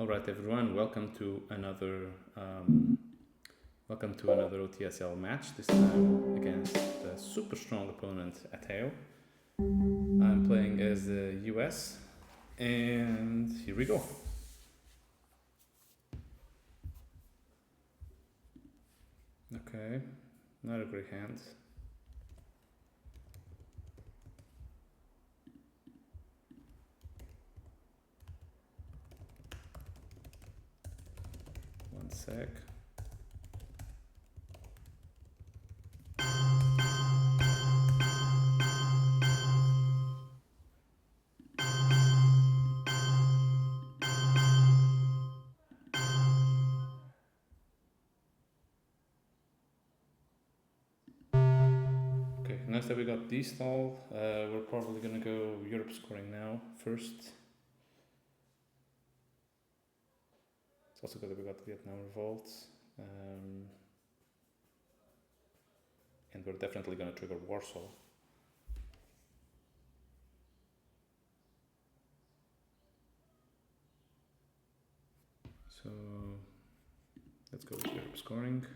All right, everyone. Welcome to another OTSL match. This time against the super strong opponent Ateo. I'm playing as the US, and here we go. Okay, not a great hand. One sec. Okay, nice that we got D-stall. We're probably gonna go Europe scoring now first. It's also good that we got the Vietnam Revolt. And we're definitely gonna trigger Warsaw. So let's go with Europe scoring.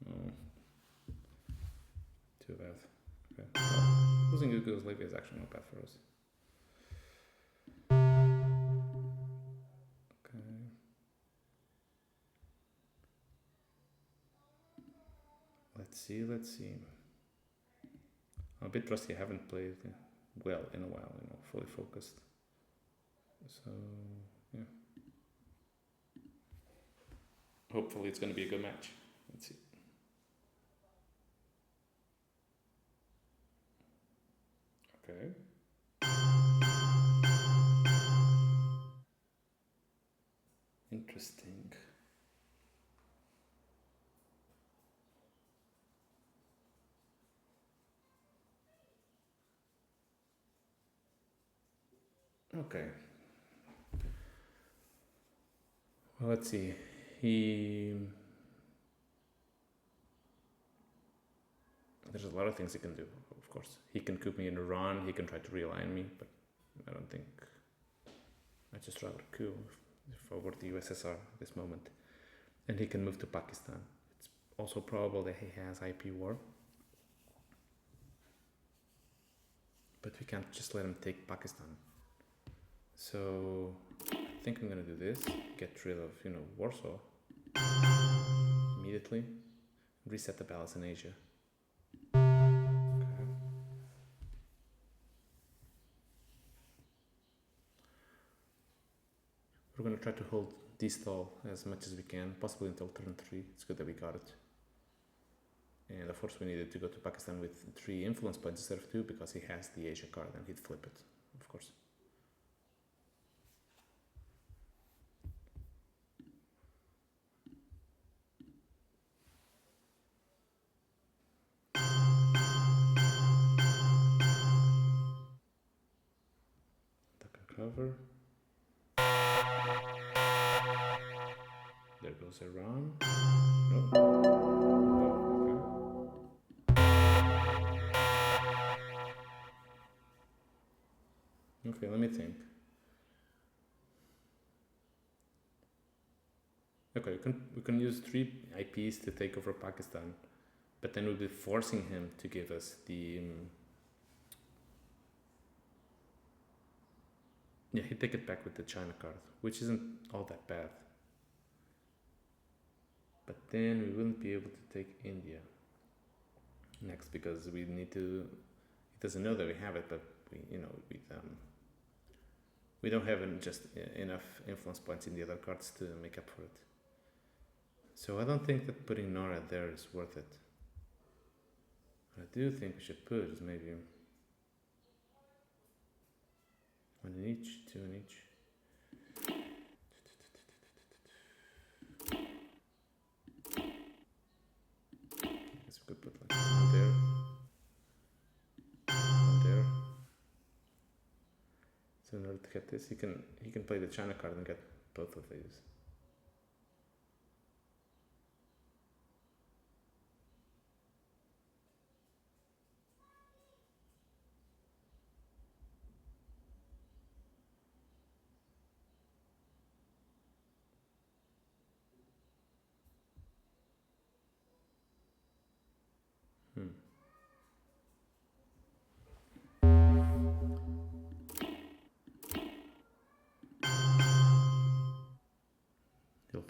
Oh, too bad. Okay. Well, losing Yugoslavia is actually not bad for us. Okay. Let's see. I'm a bit rusty. I haven't played well in a while, fully focused. So, yeah. Hopefully it's going to be a good match. Let's see. Okay. Interesting. Okay. Well, let's see. There's a lot of things he can do, of course. He can coup me in Iran, he can try to realign me, but I don't think... I just rather coup if I were the USSR at this moment. And he can move to Pakistan. It's also probable that he has IP war. But we can't just let him take Pakistan. So I think I'm gonna do this, get rid of, Warsaw immediately, reset the balance in Asia. Okay. We're gonna try to hold D-stall as much as we can, possibly until turn 3. It's good that we got it. And of course we needed to go to Pakistan with 3 influence points instead of 2 because he has the Asia card and he'd flip it, of course. Cover. There goes Iran. Nope. Oh, okay. Okay, let me think. Okay, we can use 3 IPs to take over Pakistan, but then we'll be forcing him to give us the... yeah, he'd take it back with the China card, which isn't all that bad. But then we wouldn't be able to take India next because we need to... He doesn't know that we have it, but we don't have just enough influence points in the other cards to make up for it. So I don't think that putting Nora there is worth it. What I do think we should put is maybe 1 in each, 2 in each. I guess we could put like 1 there, 1 there. So in order to get this, he can play the China card and get both of these.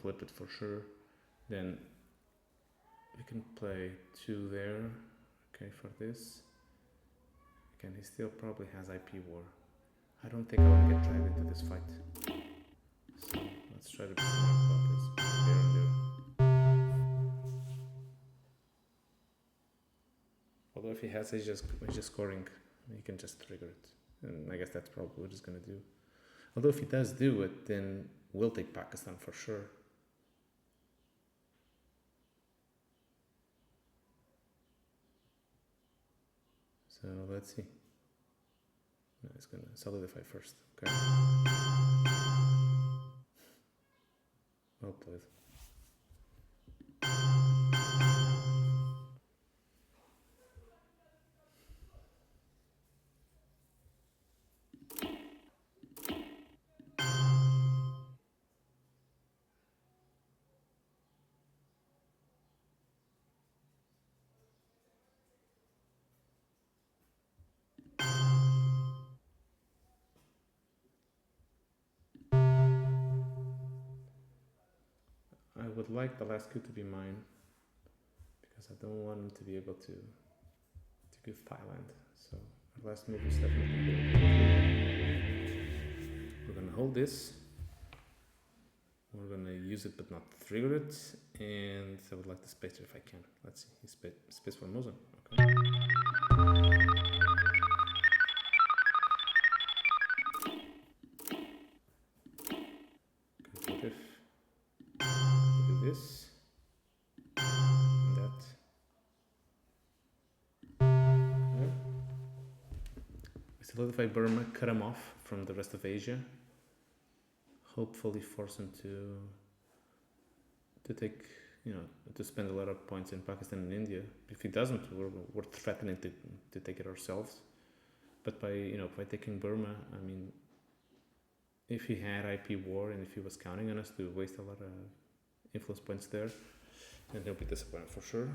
flip it for sure. Then we can play 2 there. Okay, for this. Again, he still probably has IP war. I don't think I want to get dragged into this fight. So let's try to be smart about this. There and there. Although if he has he's just scoring, he can just trigger it. And I guess that's probably what he's gonna do. Although if he does do it, then we'll take Pakistan for sure. So let's see. No, he's gonna solidify first. Okay. Well played. I would like the last coup to be mine because I don't want him to be able to give Thailand. So our last move is definitely good. We're gonna hold this. We're gonna use it but not trigger it, and I would like the spacer if I can. Let's see. He's space for Mosin. Okay. What if we do this and that? Yeah. We solidify Burma, cut him off from the rest of Asia. Hopefully force him to take, to spend a lot of points in Pakistan and India. If he doesn't, we're threatening to take it ourselves. But by taking Burma, I mean, if he had IP war and if he was counting on us to waste a lot of influence points there, then he'll be disappointed for sure.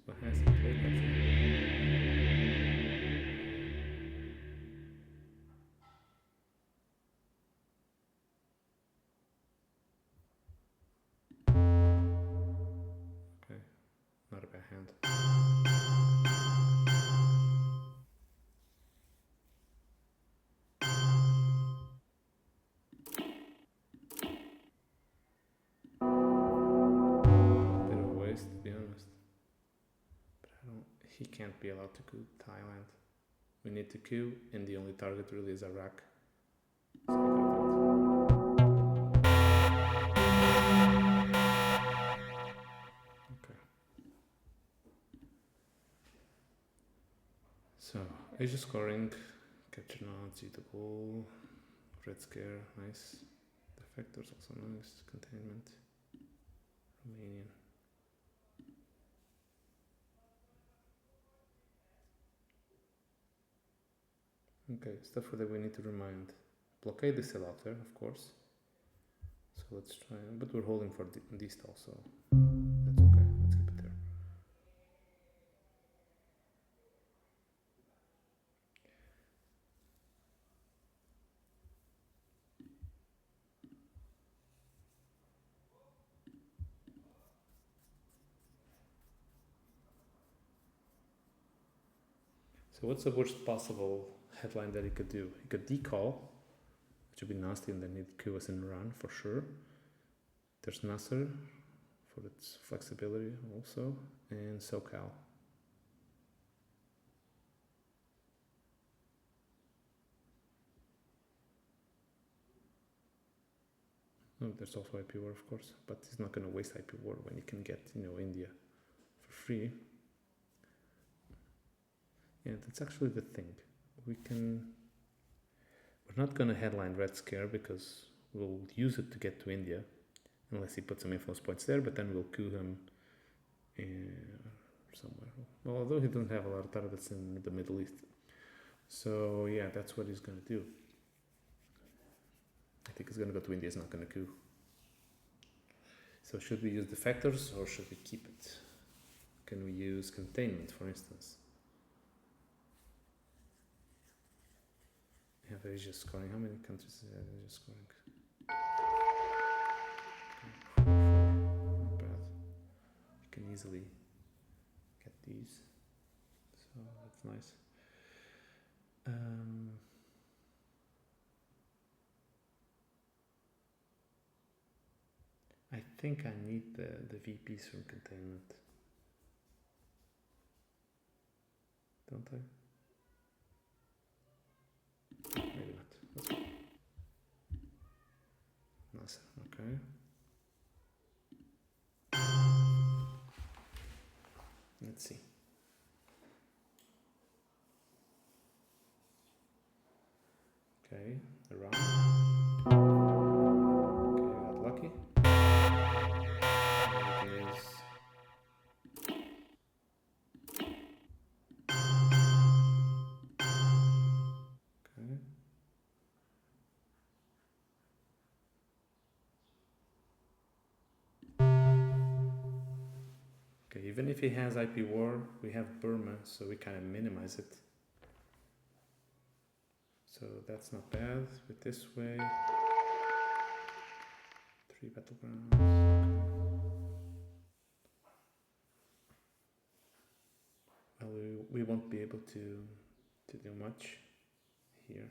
What has he played actually? Okay, not a bad hand. Bit of a waste, to be honest. He can't be allowed to coup Thailand. We need to coup, and the only target really is Iraq. So we gotta do it. Okay. So, Asia scoring, capture not, see the goal, red scare, nice. Defectors also nice, containment, Romanian. Okay, stuff that we need to remind. Blockade is still out there, of course. So let's try, but we're holding for D-stall, so that's okay. Let's keep it there. So what's the worst possible headline that he could do? He could decall, which would be nasty, and then he'd coup us in Iran for sure. There's Nasser for its flexibility also, and SoCal. Oh, there's also IP war, of course, but he's not going to waste IP war when he can get, India for free. Yeah, that's actually the thing. We can We're not gonna headline Red Scare because we'll use it to get to India, unless he puts some influence points there, but then we'll coup him somewhere. Well, although he doesn't have a lot of targets in the Middle East. So yeah, that's what he's gonna do. I think he's gonna go to India, he's not gonna coup. So should we use defectors or should we keep it? Can we use containment, for instance? We have Asia scoring. How many countries is Asia scoring? Okay. Not bad. You can easily get these. So that's nice. I think I need the VPs from containment. Don't I? Maybe not. That's fine. Nice. Okay. Let's see. Okay, around. Okay, I got lucky. Okay, even if he has IP war, we have Burma, so we kind of minimize it. So that's not bad. With this way, 3 battlegrounds. Well, we won't be able to do much here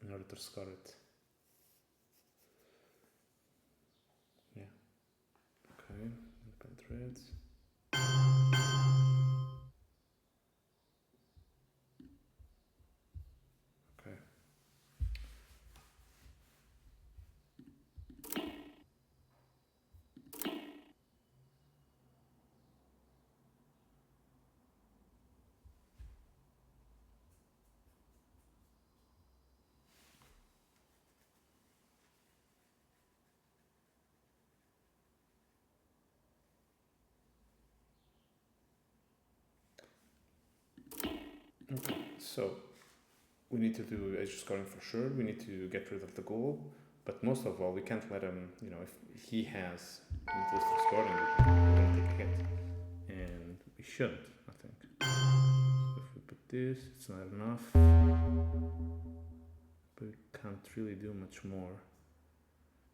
in order to score it. Yeah. Okay. Threads. Okay. Okay, so we need to do edge scoring for sure. We need to get rid of the goal, but most of all, we can't let him. You know, if he has interest in scoring, we're gonna take a hit, and we shouldn't. I think. So if we put this, it's not enough. But we can't really do much more.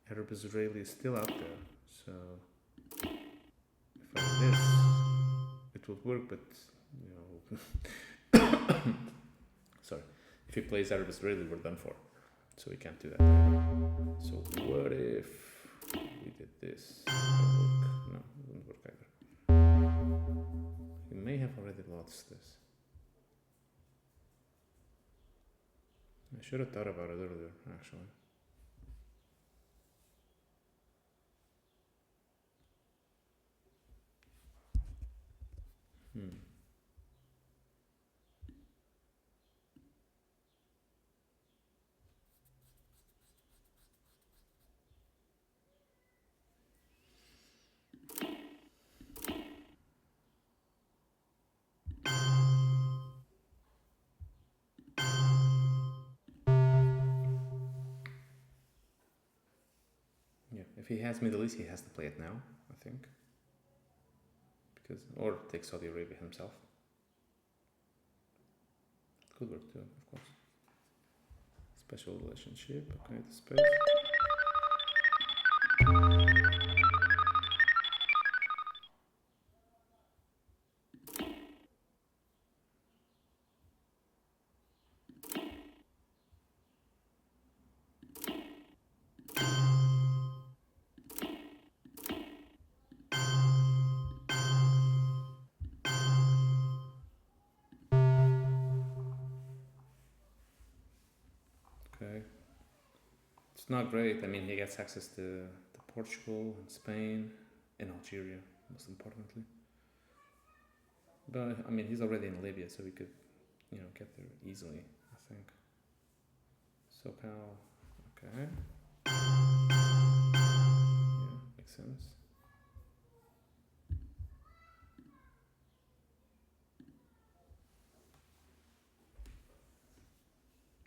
Arab Israeli is still out there, so if I do this, it would work, but you know. Sorry, if he plays Arab Israeli, we're done for. So we can't do that. So what if we did this? No, it wouldn't work either. We may have already lost this. I should have thought about it earlier, actually. Yeah, if he has Middle East, he has to play it now, I think. Because, or take Saudi Arabia himself. Could work too, of course. Special relationship, okay, the space. Okay. It's not great. I mean, he gets access to Portugal and Spain and Algeria, most importantly. But I mean, he's already in Libya, so we could, you know, get there easily, I think. SoCal, okay. Yeah, makes sense.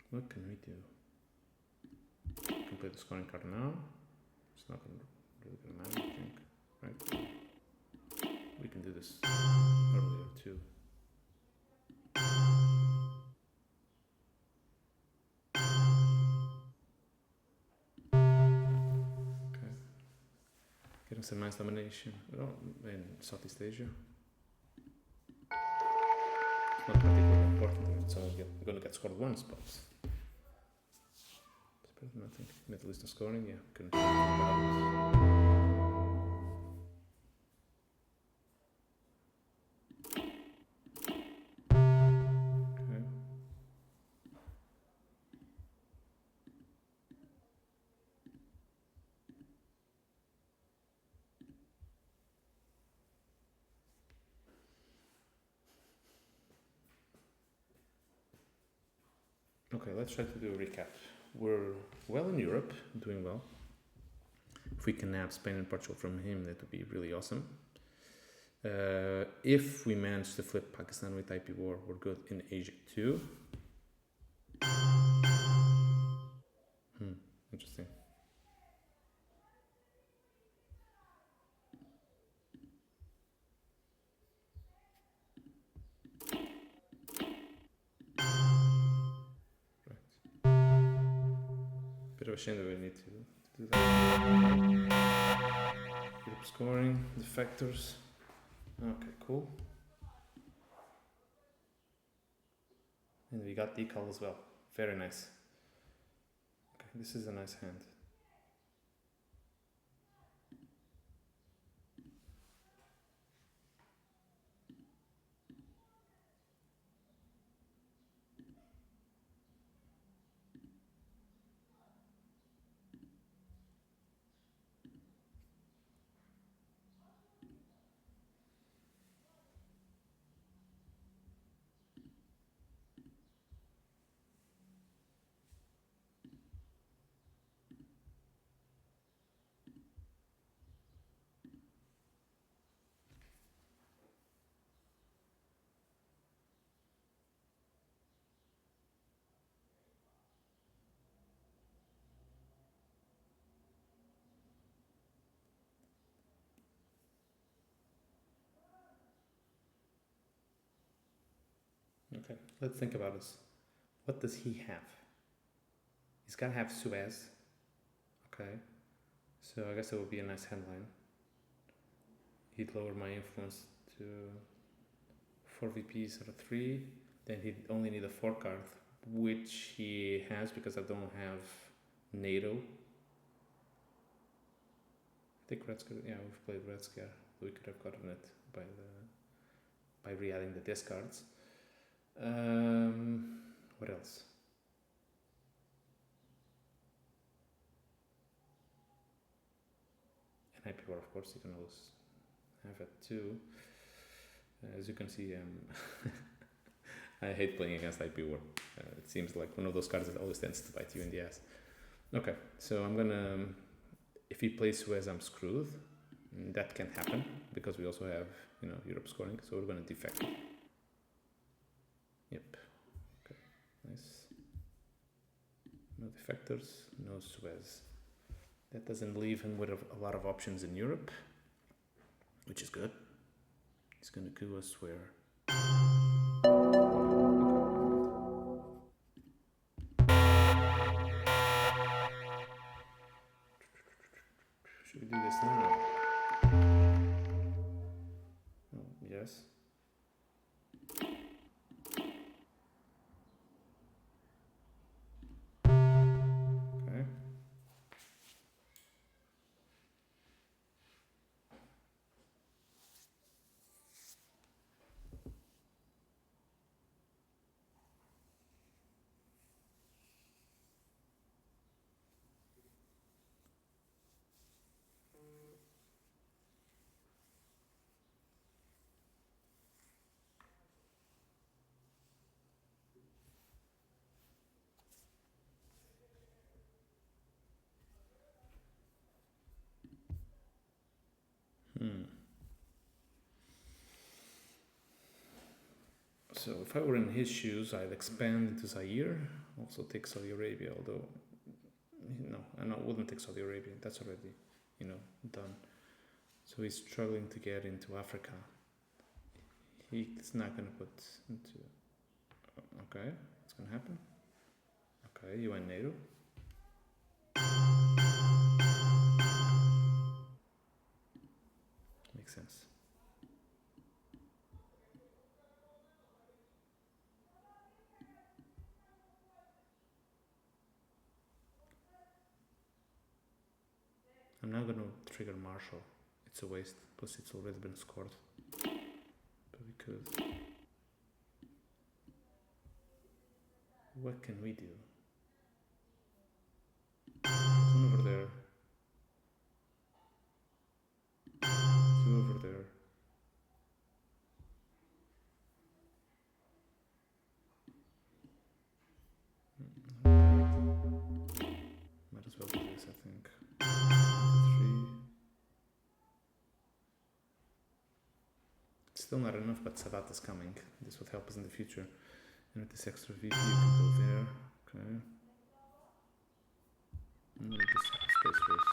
What can we do? We can play the scoring card now. It's not really gonna matter, I think, right? We can do this earlier too. Okay. Getting some nice domination. Well, in Southeast Asia. It's not particularly important. It's only gonna get scored once, but it's better than nothing. Middle Eastern scoring, yeah. Couldn't do anything about it. Okay. Okay, let's try to do a recap. We're well in Europe, doing well. If we can nab Spain and Portugal from him, that would be really awesome. If we manage to flip Pakistan with IP4, we're good in Asia too. Interesting. Right. Bit of a shame that we need to do that. Group scoring, the factors. Okay, cool. And we got decal as well. Very nice. Okay, this is a nice hand. Okay, let's think about this. What does he have? He's got to have Suez. Okay, so I guess it would be a nice headline. He'd lower my influence to 4 VPs out of 3. Then he'd only need a 4 card, which he has because I don't have NATO. I think Red Scare, yeah, we've played Red Scare. We could have gotten it by re-adding the discards. What else? And IP4, of course, you can always have it too. As you can see, I hate playing against IP4. It seems like one of those cards that always tends to bite you in the ass. Okay, so I'm gonna, if he plays Suez, I'm screwed. That can happen because we also have, Europe scoring, so we're gonna defect. Yep. Okay. Nice. No defectors, no Suez. That doesn't leave him with a lot of options in Europe, which is good. He's gonna coup us where. Should we do this now? Oh, yes. Okay. So if I were in his shoes, I'd expand into Zaire, also take Saudi Arabia, although, no, I wouldn't take Saudi Arabia, that's already, done. So he's struggling to get into Africa. He's not going to put into, okay, what's going to happen? Okay, you went NATO. Makes sense. I'm now going to trigger Marshall. It's a waste, plus it's already been scored. But we could. What can we do? One over there. Two over there. Might as well do this, I think. 3. It's still not enough, but Sadat is coming. This would help us in the future. And with this extra VP, you can go there. Okay. I'm gonna just space race.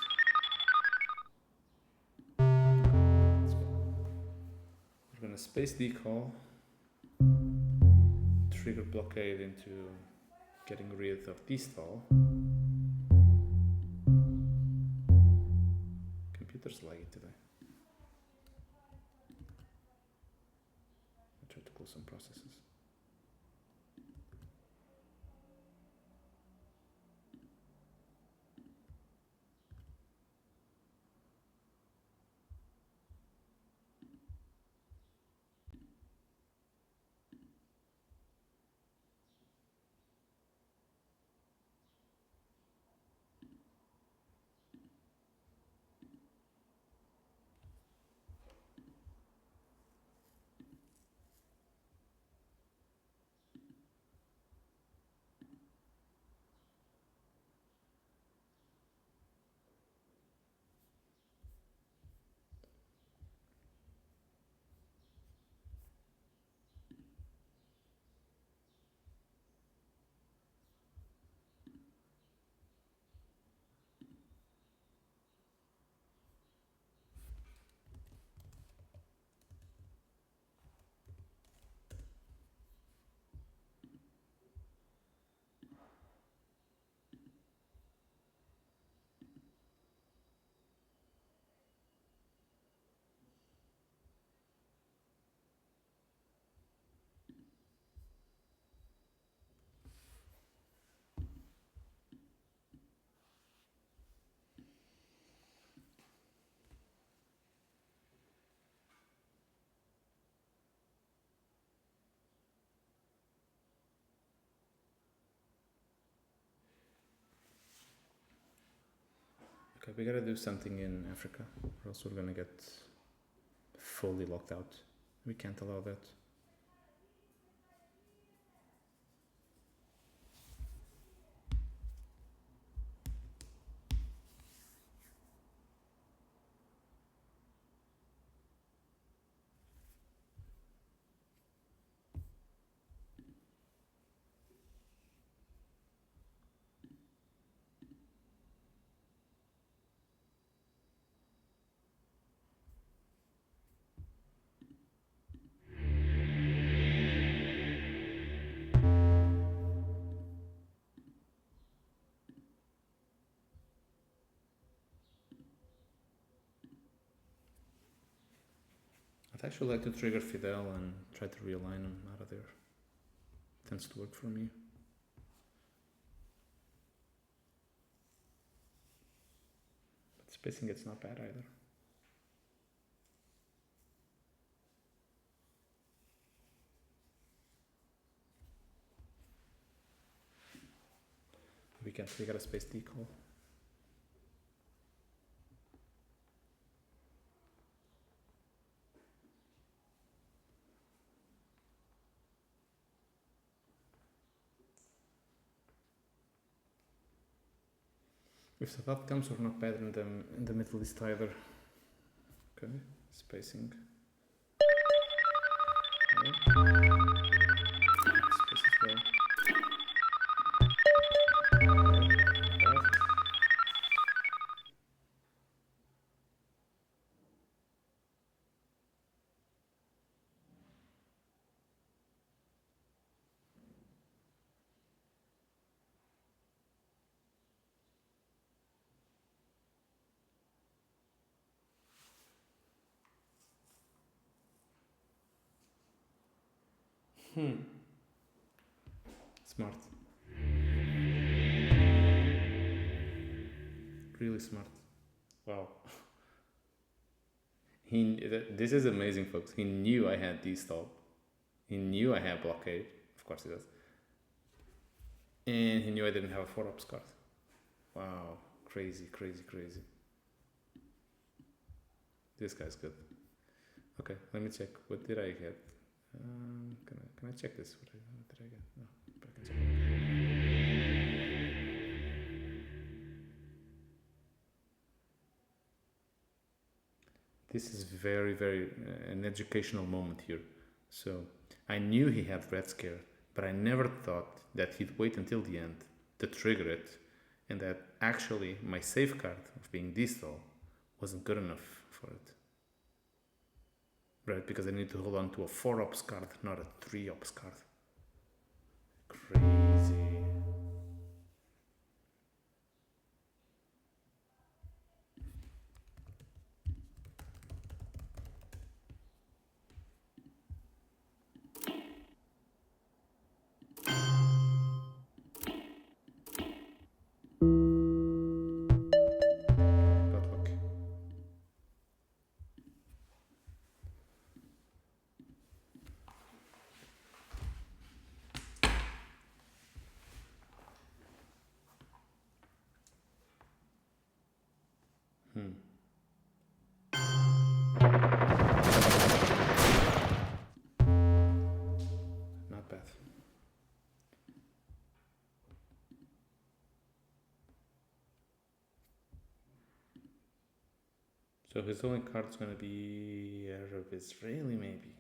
Let's go. We're gonna space decall, trigger blockade into getting rid of D-stall. Computer's laggy today. I tried to close some processes. Okay, we gotta do something in Africa, or else we're gonna get fully locked out. We can't allow that. I'd actually like to trigger Fidel and try to realign him out of there. Tends to work for me. But spacing it's not bad either. We got a space decall. If Sadat comes, we're not bad in the Middle East either. Okay, spacing. Smart. Really smart. Wow. This is amazing, folks. He knew I had D-stall. He knew I had blockade. Of course he does. And he knew I didn't have a 4-ops card. Wow. Crazy, crazy, crazy. This guy's good. Okay, let me check. What did I get? Can I check this? What did I get? No, but I can check it. This is very, very an educational moment here. So I knew he had Red Scare, but I never thought that he'd wait until the end to trigger it, and that actually my safeguard of being D-stall wasn't good enough for it. Right, because I need to hold on to a 4-ops card, not a 3-ops card. Crazy. Bad luck. Not bad. So his only card's gonna be Arab Israeli, maybe.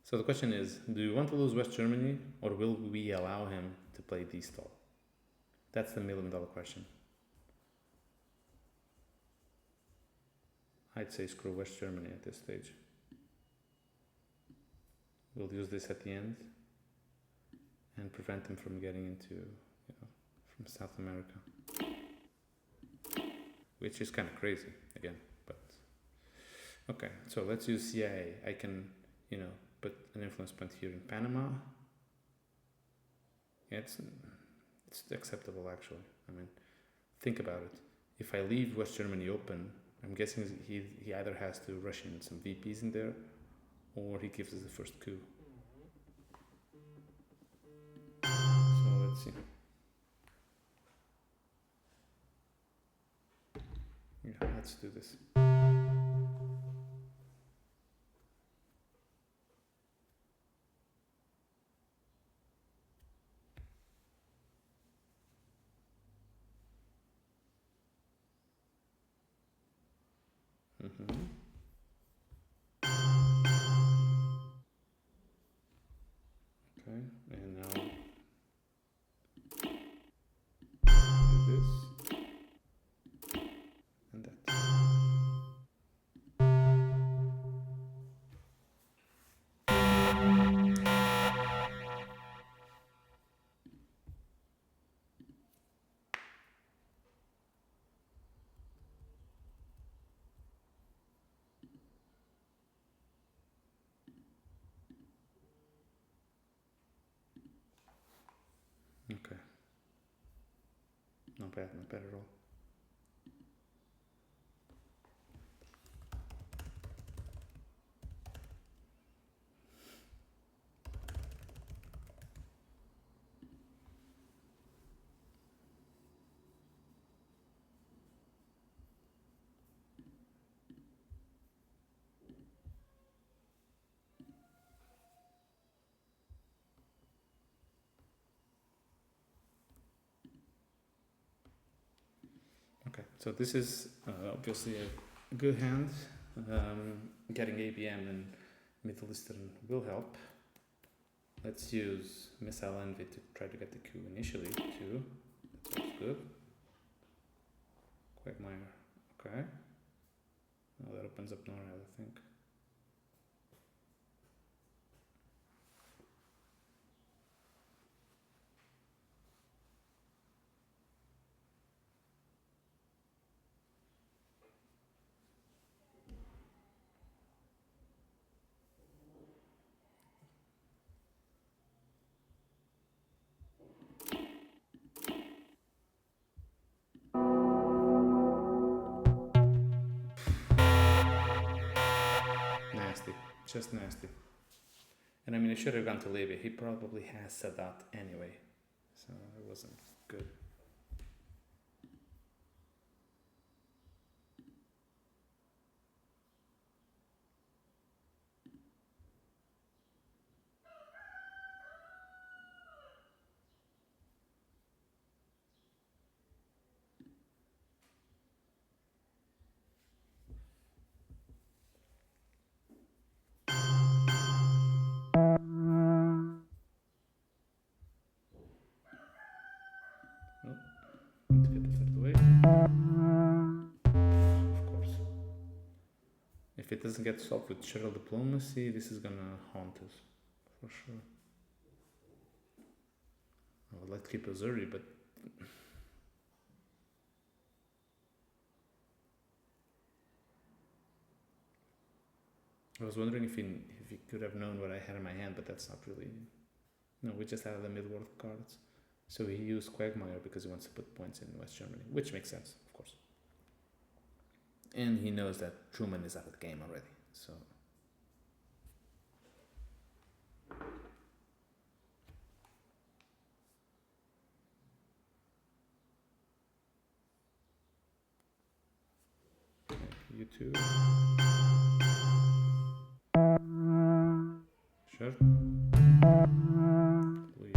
So the question is, do you want to lose West Germany, or will we allow him to play D-stall? That's the $1 million question. I'd say screw West Germany at this stage. We'll use this at the end and prevent him from getting into, from South America. Which is kind of crazy, again, but... Okay, so let's use CIA. I can, put an influence point here in Panama. Yeah, it's acceptable, actually. I mean, think about it. If I leave West Germany open, I'm guessing he either has to rush in some VPs in there, or he gives us the first coup. So let's see. Yeah, let's do this. Okay, and now do this and that. Okay. Not bad at all. So this is obviously a good hand. Getting ABM and Middle Eastern will help. Let's use Missile Envy to try to get the Q initially too. That's good. Quagmire, okay. Now that opens up NORAD, I think. Nasty, just nasty. And I mean, I should have gone to Levy. He probably has Sadat anyway, so it wasn't good. Need to get the third away. Of course. If it doesn't get solved with shuttle diplomacy, this is gonna haunt us, for sure. I would like to keep Azuri, but I was wondering if he could have known what I had in my hand, but that's not really. No, we just had the mid-world cards. So he used Quagmire because he wants to put points in West Germany, which makes sense, of course. And he knows that Truman is out of the game already, so. Okay, you too. Sure. Leave.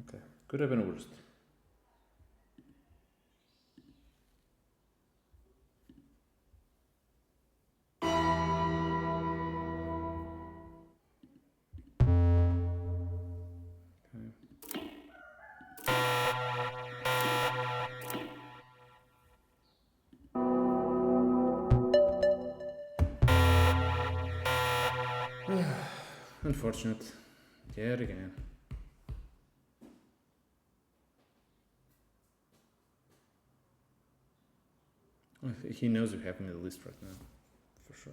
Okay. Could have been worse. Unfortunate. Yet again. He knows we have him in the list right now, for sure.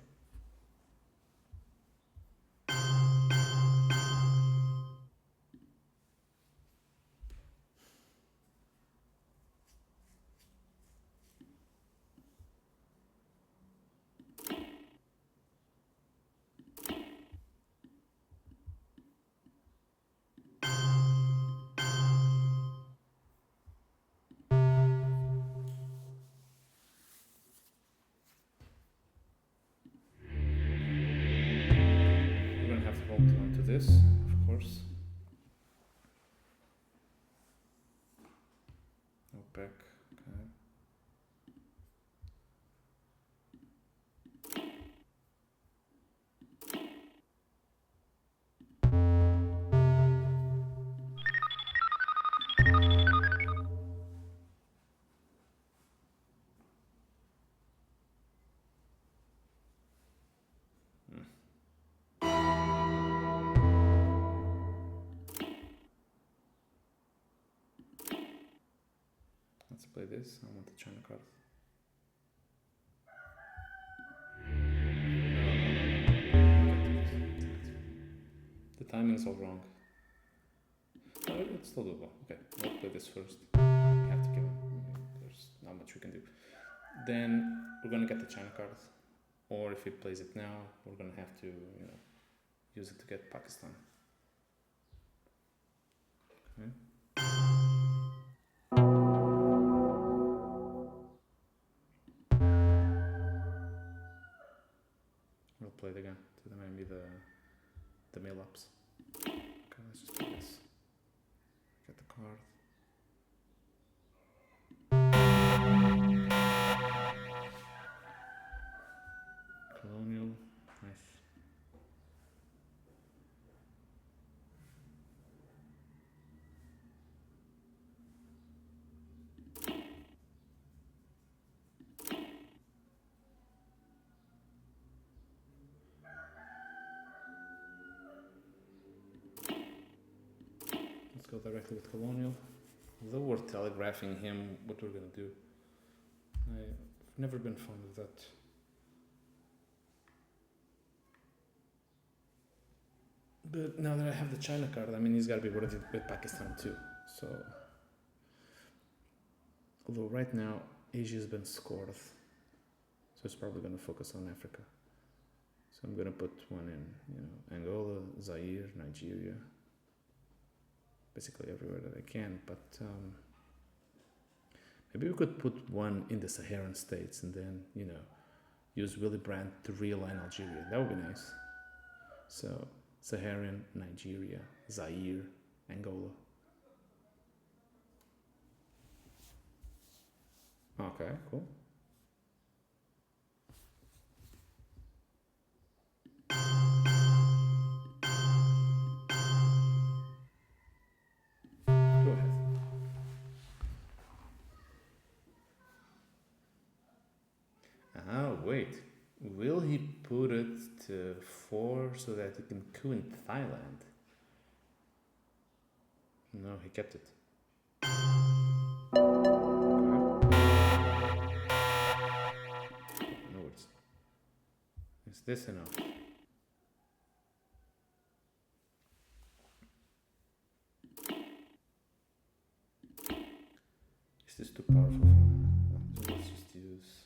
This, of course. OPEC, okay. Let's play this. I want the China card. The timing's all wrong. No, it's still doable. Okay, let's play this first. We have to give him. There's not much we can do. Then we're gonna get the China card, or if he plays it now, we're gonna have to, use it to get Pakistan. Okay. We'll play it again. So then maybe the mail ups. Okay, let's just do this. Get the card. go directly with colonial. Though we're telegraphing him what we're gonna do. I've never been fond of that. But now that I have the China card, I mean, he's gotta be worried with Pakistan too. So, although right now Asia's been scored, so it's probably gonna focus on Africa. So I'm gonna put one in, Angola, Zaire, Nigeria, basically everywhere that I can. But maybe we could put one in the Saharan states and then, use Willy Brandt to realign Algeria. That would be nice. So Saharan, Nigeria, Zaire, Angola. Okay, cool. Go ahead. Wait. Will he put it to 4 so that he can coup in Thailand? No, he kept it. Okay. No words. Is this enough? Is this too powerful for me? Let's just use...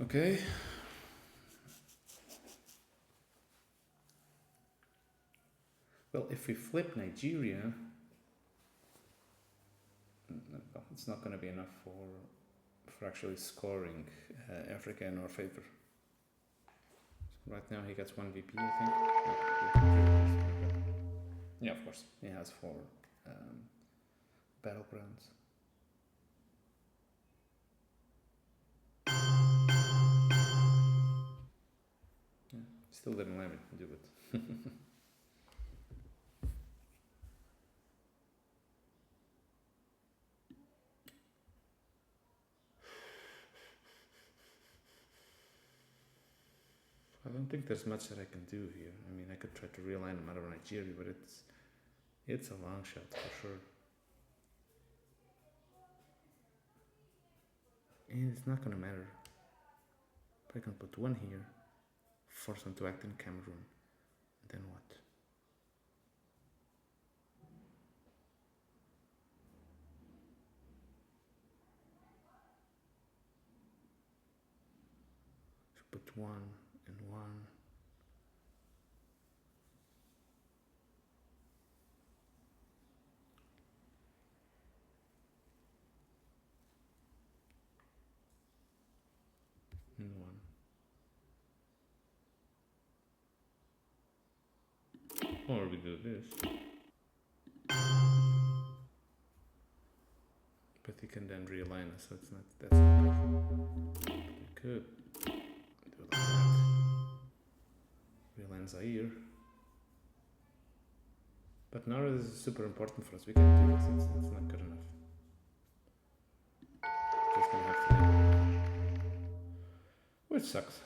Okay. Well, if we flip Nigeria, it's not going to be enough for actually scoring Africa in our favor. So right now he gets 1 VP, I think. Yeah, of course. He has 4 battlegrounds. Yeah, still didn't let me do it. I don't think there's much that I can do here. I mean, I could try to realign him out of Nigeria, but it's a long shot for sure. And it's not gonna matter. But I can put 1 here, force him to act in Cameroon, and then what? If I put 1 and 1. And 1. Or we do this. But he can then realign us, so that's not good. We could do it like that. Realign Zaire. But now this is super important for us. We can do this, it's not good enough. Just gonna have to do it. Which sucks.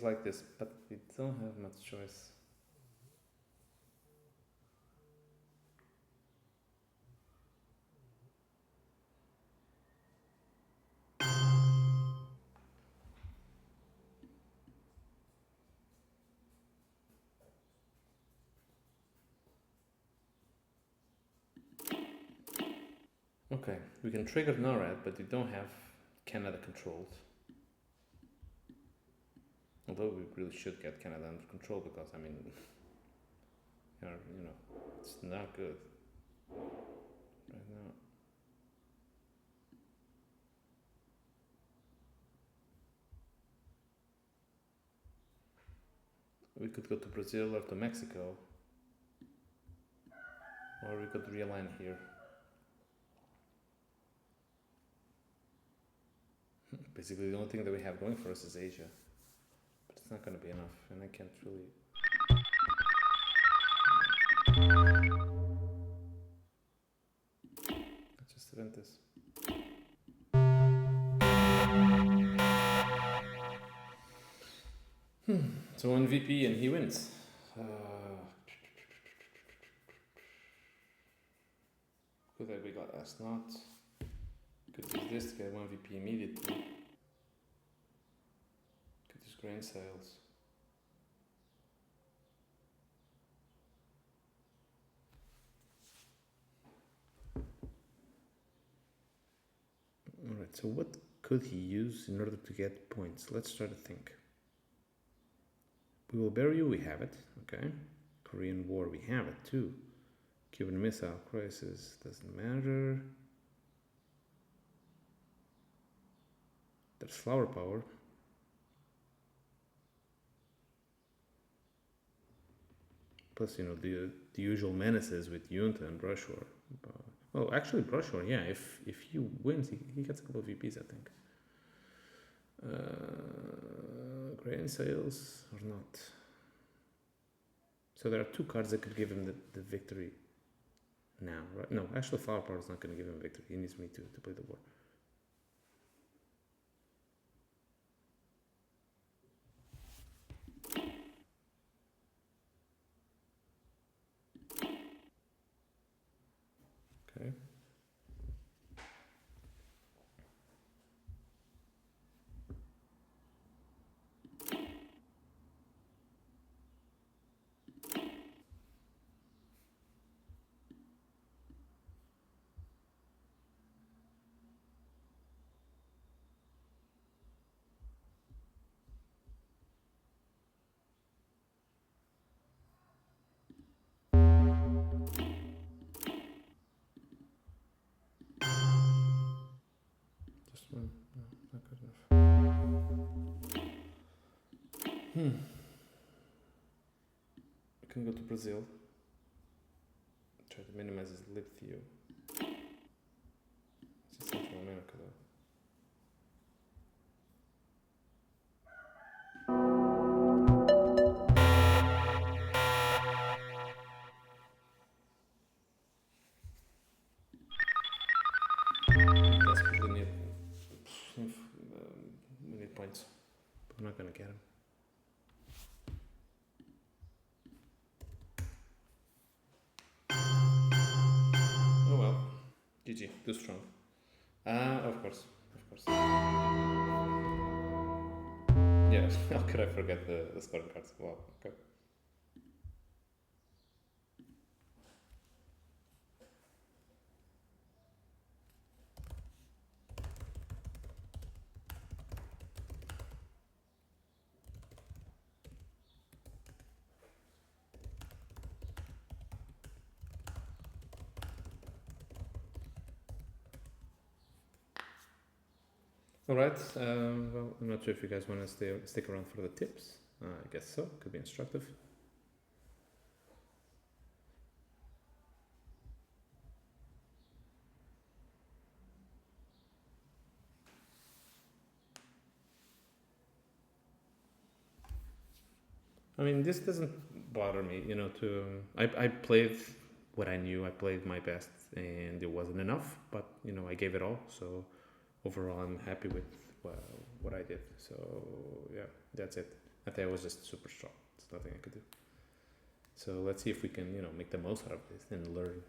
is like this, but we don't have much choice. Okay, we can trigger NORAD, but we don't have Canada controlled. Although we really should get Canada under control because, I mean, you know, it's not good right now. We could go to Brazil or to Mexico, or we could realign here. Basically, the only thing that we have going for us is Asia, but it's not going to be enough, and I can't really. Let's just event this. So 1 VP and he wins. Good that we got S0. Could use this to get 1 VP immediately. Could use grain sales. Alright, so what could he use in order to get points? Let's try to think. We will bury you, we have it, okay. Korean War, we have it too. Cuban Missile Crisis, doesn't matter. There's flower power. Plus, you know, the usual menaces with Junta and Brushwar. Oh, actually, Brushwar, yeah, if he wins, he gets a couple of VPs, I think. Grain sales or not. So there are 2 cards that could give him the victory now, right? No, actually flower power is not going to give him victory. He needs me to play the war. Okay. No, not good enough. We can go to Brazil. Try to minimize his Lithium. It's Central America though. Desperately we need points, but we're not gonna get them. Oh well, GG, too strong. Of course. Yeah, how could I forget the scoring cards? Wow, okay. Alright, well, I'm not sure if you guys want to stick around for the tips. I guess so, could be instructive. I mean, this doesn't bother me, you know, I played what I knew, I played my best, and it wasn't enough, but, you know, I gave it all, so overall I'm happy with what I did. So, yeah, that's it. Ateo was just super strong. There's nothing I could do. So let's see if we can, make the most out of this and learn.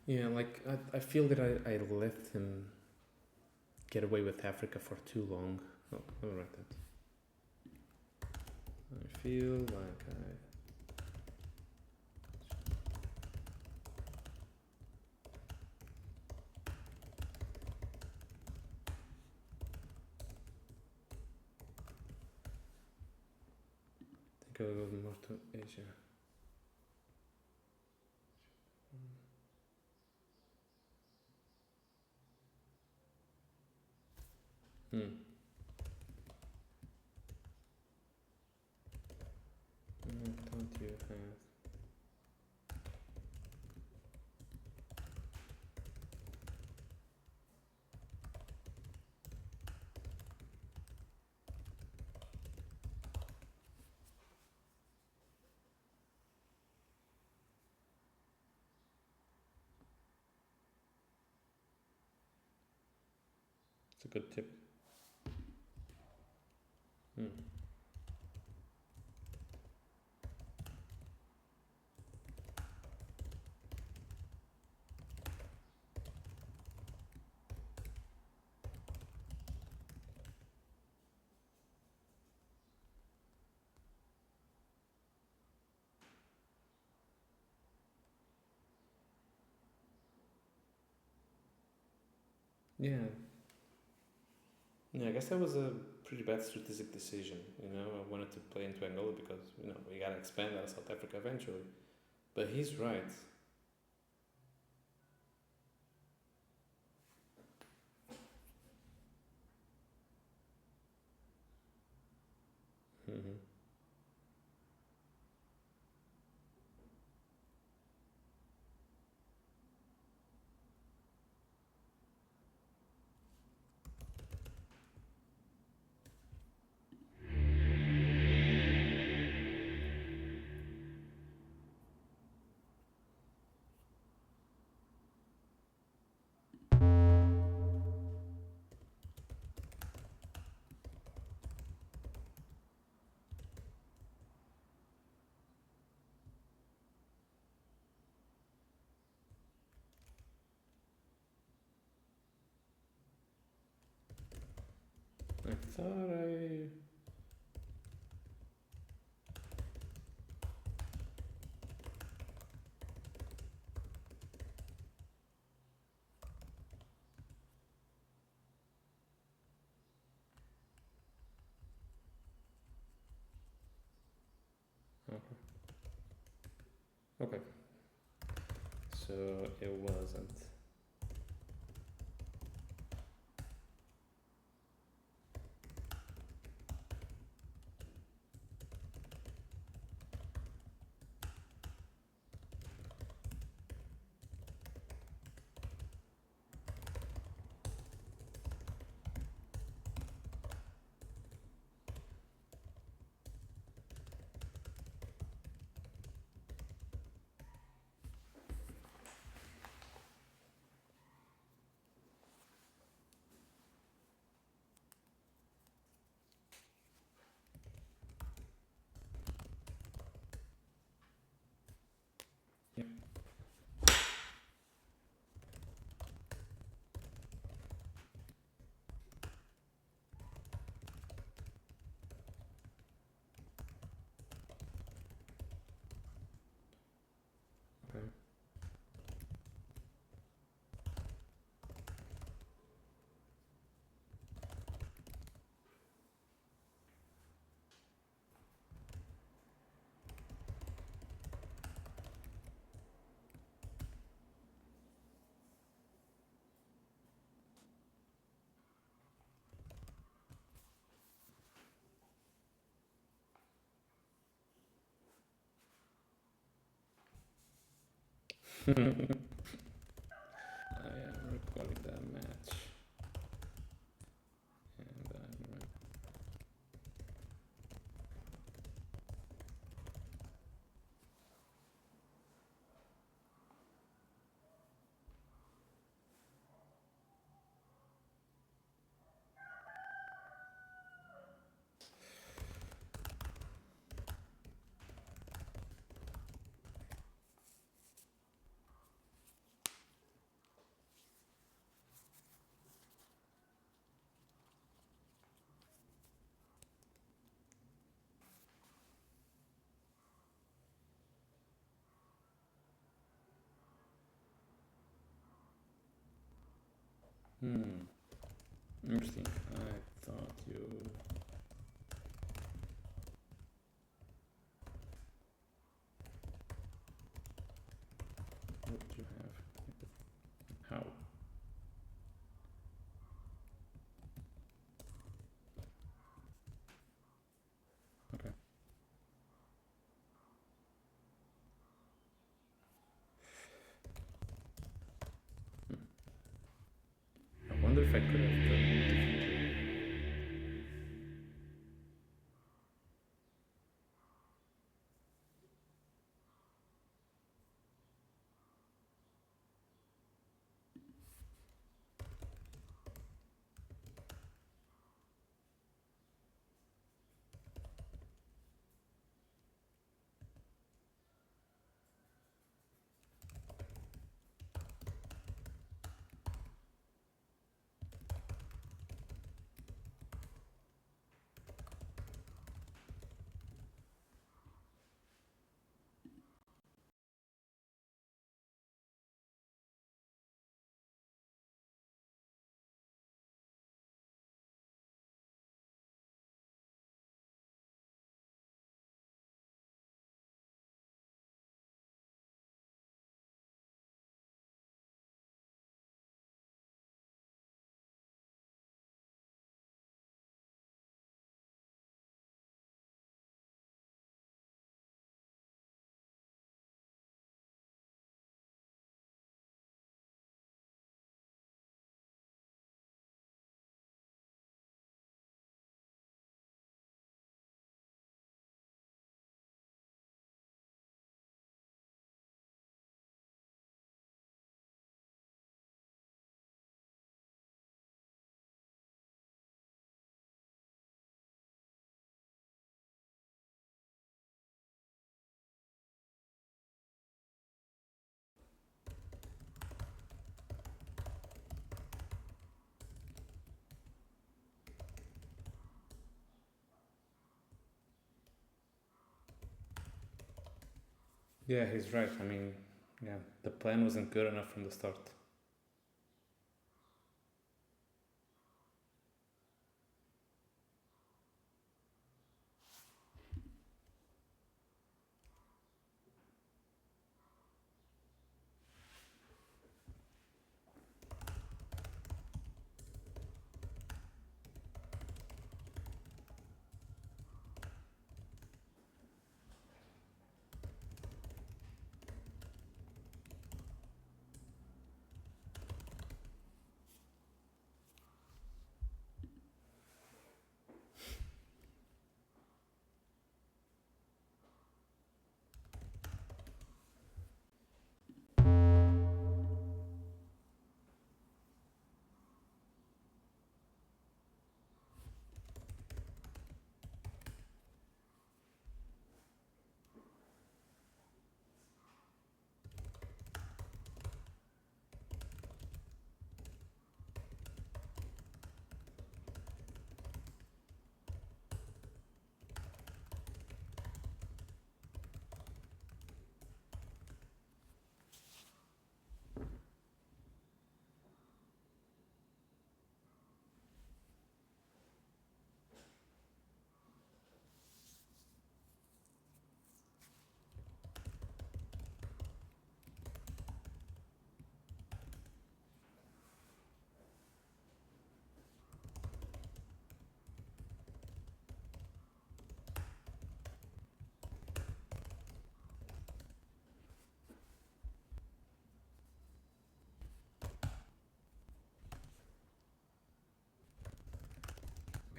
Yeah, like I feel that I let him get away with Africa for too long. Oh, let me write that. I feel like I think I'll go more to Asia. Don't you have? It's a good tip. Yeah. Yeah, I guess that was a pretty bad strategic decision. I wanted to play into Angola because we gotta expand out of South Africa eventually. But he's right. Mm-hmm. I thought I. Okay. So it wasn't. I am recording that match. And I'm Interesting. I thought you. What do you have? How? Okay. I wonder if I could have done it differently. Yeah, he's right. I mean, yeah, the plan wasn't good enough from the start.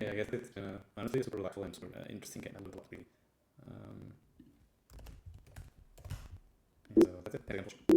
yeah, I guess it's been honestly a super delightful and super interesting game. I learned a lot, really. So that's it.